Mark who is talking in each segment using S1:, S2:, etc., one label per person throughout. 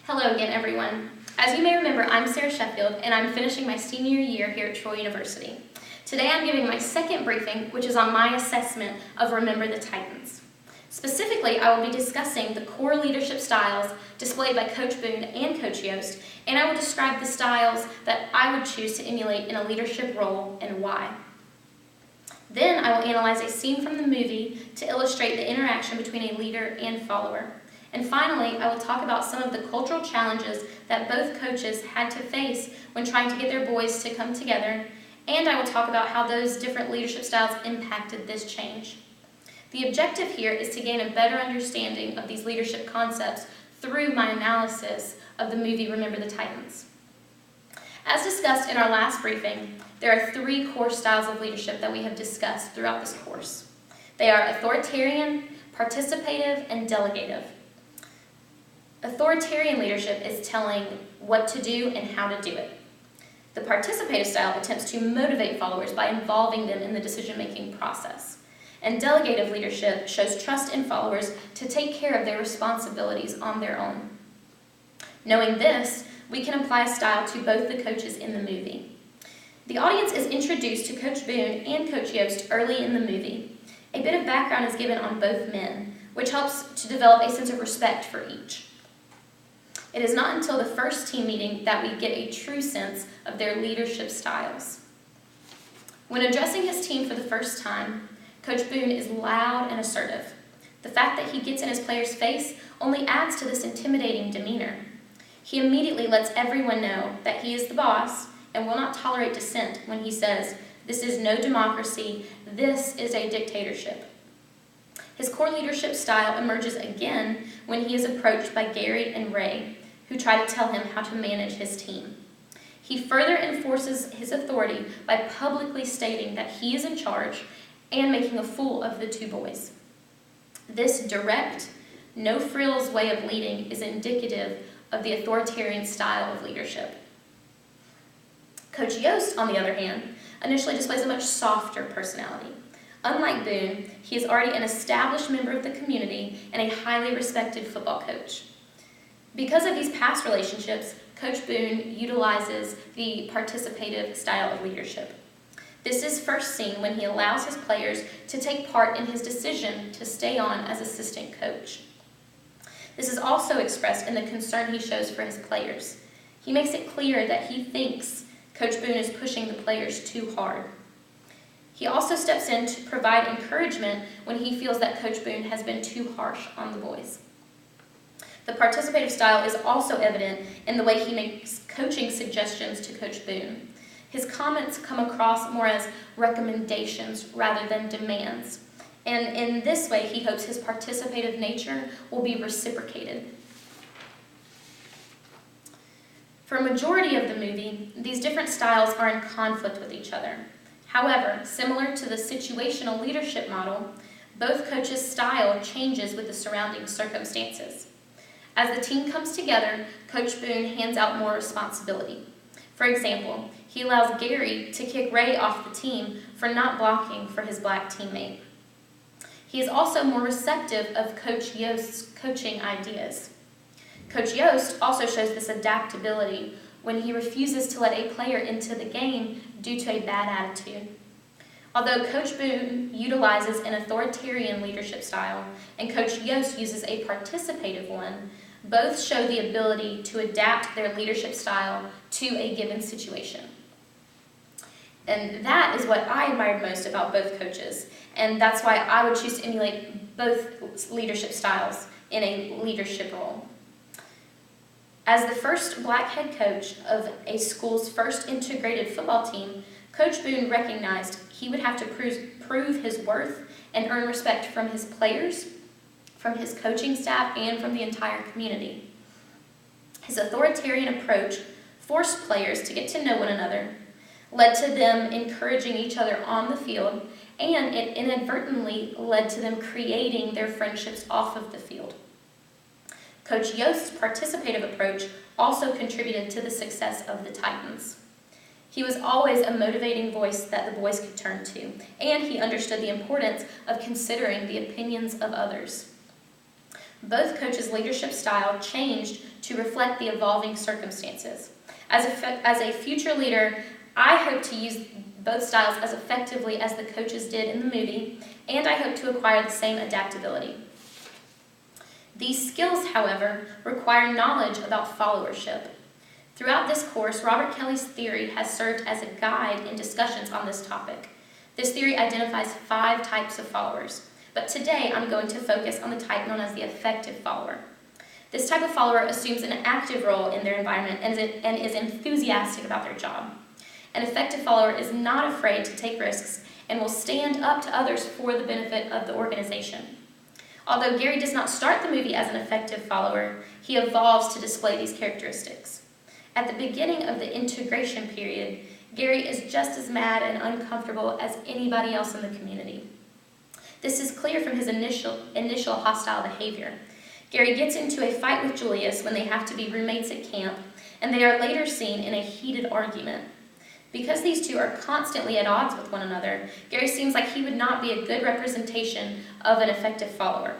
S1: Hello again, everyone. As you may remember, I'm Sarah Sheffield, and I'm finishing my senior year here at Troy University. Today I'm giving my second briefing, which is on my assessment of Remember the Titans. Specifically, I will be discussing the core leadership styles displayed by Coach Boone and Coach Yost, and I will describe the styles that I would choose to emulate in a leadership role and why. Then I will analyze a scene from the movie to illustrate the interaction between a leader and follower. And finally, I will talk about some of the cultural challenges that both coaches had to face when trying to get their boys to come together, and I will talk about how those different leadership styles impacted this change. The objective here is to gain a better understanding of these leadership concepts through my analysis of the movie Remember the Titans. As discussed in our last briefing, there are three core styles of leadership that we have discussed throughout this course. They are authoritarian, participative, and delegative. Authoritarian leadership is telling what to do and how to do it. The participative style attempts to motivate followers by involving them in the decision-making process. And delegative leadership shows trust in followers to take care of their responsibilities on their own. Knowing this, we can apply a style to both the coaches in the movie. The audience is introduced to Coach Boone and Coach Yost early in the movie. A bit of background is given on both men, which helps to develop a sense of respect for each. It is not until the first team meeting that we get a true sense of their leadership styles. When addressing his team for the first time, Coach Boone is loud and assertive. The fact that he gets in his players' face only adds to this intimidating demeanor. He immediately lets everyone know that he is the boss and will not tolerate dissent when he says, "This is no democracy, this is a dictatorship." His core leadership style emerges again when he is approached by Gary and Ray, who try to tell him how to manage his team. He further enforces his authority by publicly stating that he is in charge and making a fool of the two boys. This direct, no-frills way of leading is indicative of the authoritarian style of leadership. Coach Yost, on the other hand, initially displays a much softer personality. Unlike Boone, he is already an established member of the community and a highly respected football coach. Because of these past relationships, Coach Boone utilizes the participative style of leadership. This is first seen when he allows his players to take part in his decision to stay on as assistant coach. This is also expressed in the concern he shows for his players. He makes it clear that he thinks Coach Boone is pushing the players too hard. He also steps in to provide encouragement when he feels that Coach Boone has been too harsh on the boys. The participative style is also evident in the way he makes coaching suggestions to Coach Boone. His comments come across more as recommendations rather than demands, and in this way he hopes his participative nature will be reciprocated. For a majority of the movie, these different styles are in conflict with each other. However, similar to the situational leadership model, both coaches' style changes with the surrounding circumstances. As the team comes together, Coach Boone hands out more responsibility. For example, he allows Gary to kick Ray off the team for not blocking for his black teammate. He is also more receptive of Coach Yost's coaching ideas. Coach Yost also shows this adaptability when he refuses to let a player into the game due to a bad attitude. Although Coach Boone utilizes an authoritarian leadership style and Coach Yost uses a participative one, both show the ability to adapt their leadership style to a given situation. And that is what I admired most about both coaches, and that's why I would choose to emulate both leadership styles in a leadership role. As the first black head coach of a school's first integrated football team, Coach Boone recognized he would have to prove his worth and earn respect from his players, from his coaching staff, and from the entire community. His authoritarian approach forced players to get to know one another, led to them encouraging each other on the field, and it inadvertently led to them creating their friendships off of the field. Coach Yost's participative approach also contributed to the success of the Titans. He was always a motivating voice that the boys could turn to, and he understood the importance of considering the opinions of others. Both coaches' leadership style changed to reflect the evolving circumstances. As a future leader, I hope to use both styles as effectively as the coaches did in the movie, and I hope to acquire the same adaptability. These skills, however, require knowledge about followership. Throughout this course, Robert Kelly's theory has served as a guide in discussions on this topic. This theory identifies 5 types of followers, but today I'm going to focus on the type known as the effective follower. This type of follower assumes an active role in their environment and is enthusiastic about their job. An effective follower is not afraid to take risks and will stand up to others for the benefit of the organization. Although Gary does not start the movie as an effective follower, he evolves to display these characteristics. At the beginning of the integration period, Gary is just as mad and uncomfortable as anybody else in the community. This is clear from his initial hostile behavior. Gary gets into a fight with Julius when they have to be roommates at camp, and they are later seen in a heated argument. Because these two are constantly at odds with one another, Gary seems like he would not be a good representation of an effective follower.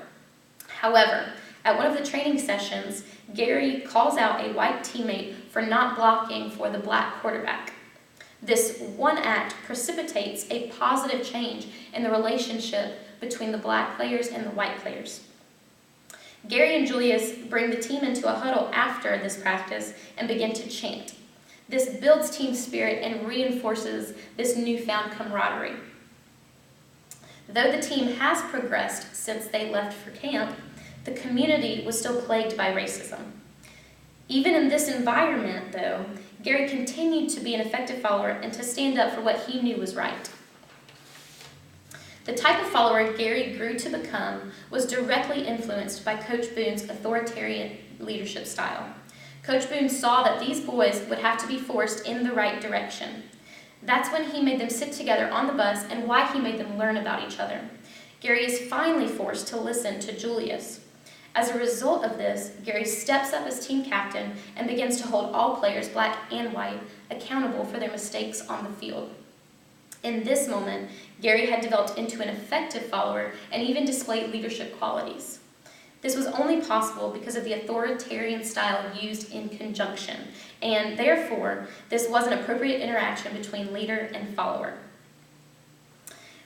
S1: However, at one of the training sessions, Gary calls out a white teammate for not blocking for the black quarterback. This one act precipitates a positive change in the relationship between the black players and the white players. Gary and Julius bring the team into a huddle after this practice and begin to chant. This builds team spirit and reinforces this newfound camaraderie. Though the team has progressed since they left for camp, the community was still plagued by racism. Even in this environment, though, Gary continued to be an effective follower and to stand up for what he knew was right. The type of follower Gary grew to become was directly influenced by Coach Boone's authoritarian leadership style. Coach Boone saw that these boys would have to be forced in the right direction. That's when he made them sit together on the bus and why he made them learn about each other. Gary is finally forced to listen to Julius. As a result of this, Gary steps up as team captain and begins to hold all players, black and white, accountable for their mistakes on the field. In this moment, Gary had developed into an effective follower and even displayed leadership qualities. This was only possible because of the authoritarian style used in conjunction, and therefore, this was an appropriate interaction between leader and follower.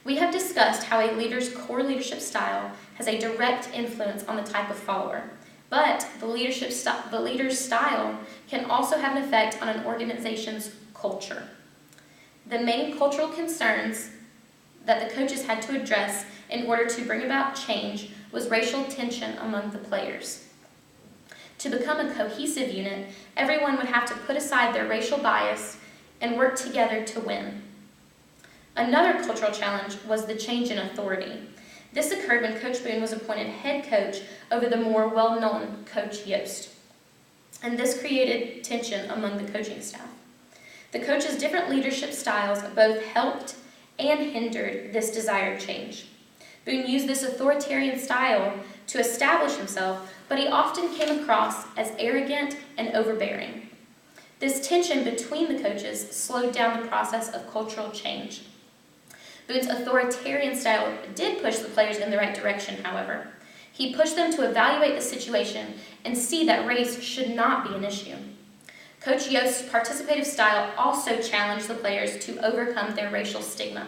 S1: We have discussed how a leader's core leadership style has a direct influence on the type of follower, but the leader's style can also have an effect on an organization's culture. The main cultural concerns that the coaches had to address in order to bring about change was racial tension among the players. To become a cohesive unit, everyone would have to put aside their racial bias and work together to win. Another cultural challenge was the change in authority. This occurred when Coach Boone was appointed head coach over the more well-known Coach Yost, and this created tension among the coaching staff. The coach's different leadership styles both helped and hindered this desired change. Boone used this authoritarian style to establish himself, but he often came across as arrogant and overbearing. This tension between the coaches slowed down the process of cultural change. Boone's authoritarian style did push the players in the right direction, however. He pushed them to evaluate the situation and see that race should not be an issue. Coach Yost's participative style also challenged the players to overcome their racial stigma.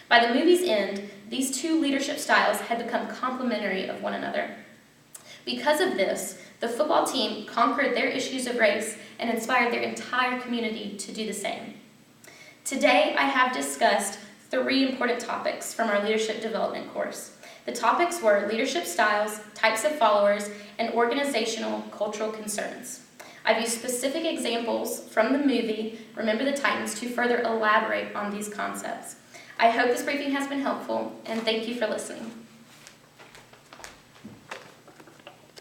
S1: By the movie's end, these two leadership styles had become complementary of one another. Because of this, the football team conquered their issues of race and inspired their entire community to do the same. Today, I have discussed 3 important topics from our leadership development course. The topics were leadership styles, types of followers, and organizational cultural concerns. I've used specific examples from the movie, Remember the Titans, to further elaborate on these concepts. I hope this briefing has been helpful, and thank you for listening.